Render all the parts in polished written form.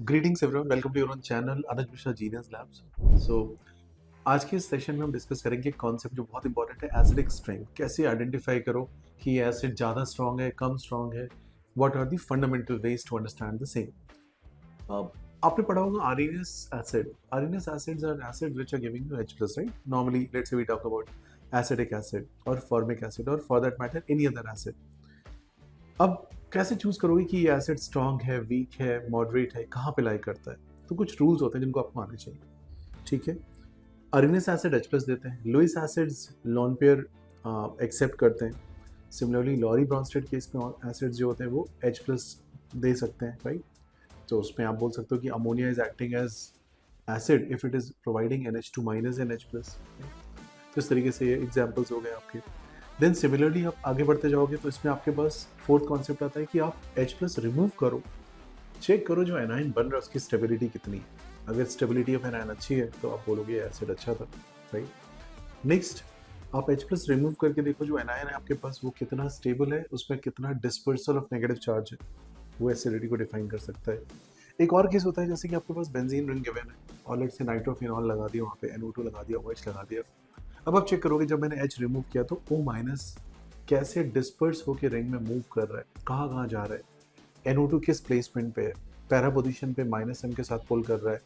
Greetings everyone, welcome to your own channel Anuj Mishra genius labs. So आज के इस session में हम डिस्कस करेंगे कॉन्सेप्ट जो बहुत इंपॉर्टेंट है, एसिडिक स्ट्रेंथ। कैसे आइडेंटिफाई करो कि ये एसिड ज़्यादा स्ट्रॉन्ग है, कम स्ट्रॉन्ग है, what are the fundamental ways to understand the same. आपने पढ़ा होगा Arrhenius acid. Arrhenius acids are acid which are giving you H+, right? Normally let's say we talk about acidic acid और formic acid और for that matter any other acid. अब कैसे choose करोगे कि ये एसिड स्ट्रॉन्ग है, weak है, moderate है, कहाँ पे लाई करता है? तो कुछ रूल्स होते हैं जिनको आपको आने चाहिए, ठीक है? अरिनस एसिड H+ देते हैं, Lewis acids lone pair accept करते हैं। सिमिलरली लॉरी ब्रॉन्स्टेड केस में एसिड्स जो होते हैं वो H+ दे सकते हैं, राइट? तो उसमें आप बोल सकते हो कि ammonia is acting as acid if it is providing NH2- and H+। तो इस तरीके से ये एग्जाम्पल्स हो गए आपके। देन सिमिलरली आप आगे बढ़ते जाओगे तो इसमें आपके पास फोर्थ कॉन्सेप्ट आता है कि आप H+ रिमूव करो, चेक करो जो एनाइन बन रहा है उसकी स्टेबिलिटी कितनी है। अगर स्टेबिलिटी ऑफ एनाइन अच्छी है तो आप बोलोगे एसिड अच्छा था, राइट? नेक्स्ट आप H+ रिमूव करके देखो जो एनाइन है आपके पास वो कितना स्टेबल है, उसमें कितना डिस्पर्सल ऑफ नेगेटिव चार्ज है, वो एसिडिटी को डिफाइन कर सकता है। एक और केस होता है जैसे कि आपके पास बेंजीन रिंग गिवन है और लेट्स से नाइट्रोफिनॉल लगा दिया, वहाँ पे NO2 लगा दिया, OH लगा दिया। अब आप चेक करोगे जब मैंने H रिमूव किया तो O- कैसे डिस्पर्स होकर रिंग में मूव कर रहा है, कहाँ कहाँ जा रहा है, NO2 किस प्लेसमेंट पे है, पैरा पोजिशन पे -M के साथ पुल कर रहा है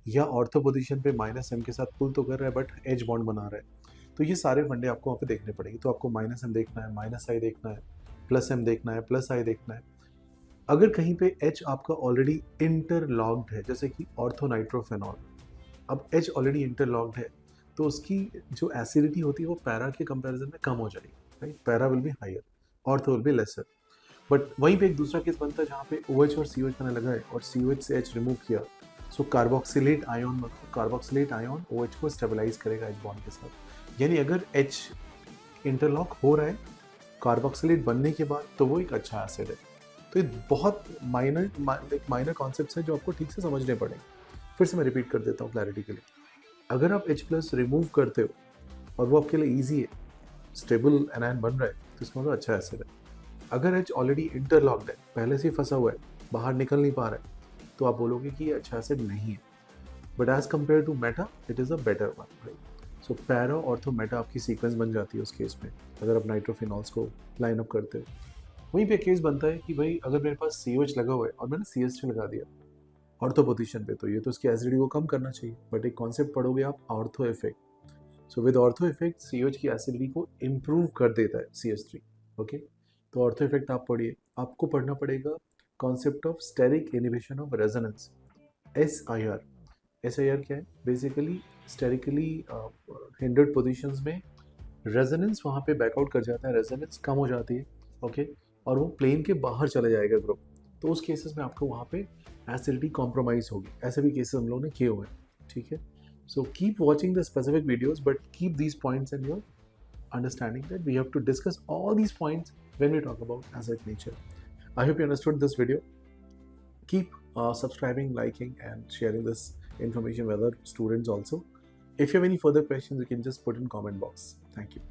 या ऑर्थो पोजिशन पे -M के साथ पुल तो कर रहा है बट H बॉन्ड बना रहा है। तो ये सारे फंडे आपको वहाँ पे देखने पड़ेंगे। तो आपको -M देखना है, -I देखना है, +M देखना है, +I देखना है। अगर कहीं पे H आपका ऑलरेडी इंटरलॉक्ड है जैसे कि ऑर्थोनाइट्रोफेनॉल, अब H ऑलरेडी इंटरलॉक्ड है तो उसकी जो एसिडिटी होती है वो पैरा के कंपैरिजन में कम हो जाएगी, right? Para will be higher, ortho will be lesser. But वहीं पे एक दूसरा केस बनता है जहाँ पे OH और COH मैंने लगाए और COH से H रिमूव किया, so carboxylate ion, carboxylate ion OH को स्टेबलाइज करेगा H बॉन्ड के साथ। यानी अगर H इंटरलॉक हो रहा है कार्बोक्सिलेट बनने के बाद तो वो एक अच्छा एसिड है। तो ये बहुत माइनर कॉन्सेप्ट्स हैं जो आपको ठीक से समझने पड़ेंगे। फिर से मैं रिपीट कर देता हूँ क्लैरिटी के लिए। अगर आप H+ रिमूव करते हो और वो आपके लिए ईजी है, स्टेबल एनायन बन रहा है, तो इसका मतलब अच्छा एसिड है। अगर H ऑलरेडी इंटरलॉक्ड है, पहले से ही फंसा हुआ है, बाहर निकल नहीं पा रहा है, तो आप बोलोगे कि ये अच्छा एसिड नहीं है। But as compare to meta it is a better one, right? So para ortho meta आपकी सीक्वेंस बन जाती है उस केस में, अगर आप नाइट्रोफिनॉल्स को लाइन अप करते हो। वहीं पे केस बनता है कि भाई अगर मेरे पास COH लगा हुआ है और मैंने CH3 लगा दिया ऑर्थो पोजीशन पे, तो ये तो उसकी एसिडिटी को कम करना चाहिए, बट एक कॉन्सेप्ट पढ़ोगे आप, ortho effect. So with ortho effect COH की एसिडिटी को इम्प्रूव कर देता है CH3, ओके? तो ऑर्थो इफेक्ट आप पढ़िए। आपको पढ़ना पड़ेगा concept of steric inhibition of resonance, SIR। SIR क्या है? बेसिकली स्टेरिकली हिंडर्ड पोजिशंस में रेजोनेंस वहाँ पे बैकआउट कर जाता है, रेजोनेंस कम हो जाती है, ओके? और वो प्लेन के बाहर चला जाएगा ग्रुप। तो उस केसेस में आपको वहाँ पे एसिडिटी कॉम्प्रोमाइज होगी। ऐसे भी केसेस हम लोगों ने किए हुए हैं, ठीक है? So keep watching the specific videos but keep these points in your understanding that we have to discuss all these points when we talk about acid nature. I hope you understood this video. Keep subscribing, liking, and sharing this information with other students also. If you have any further questions, you can just put in comment box. Thank you.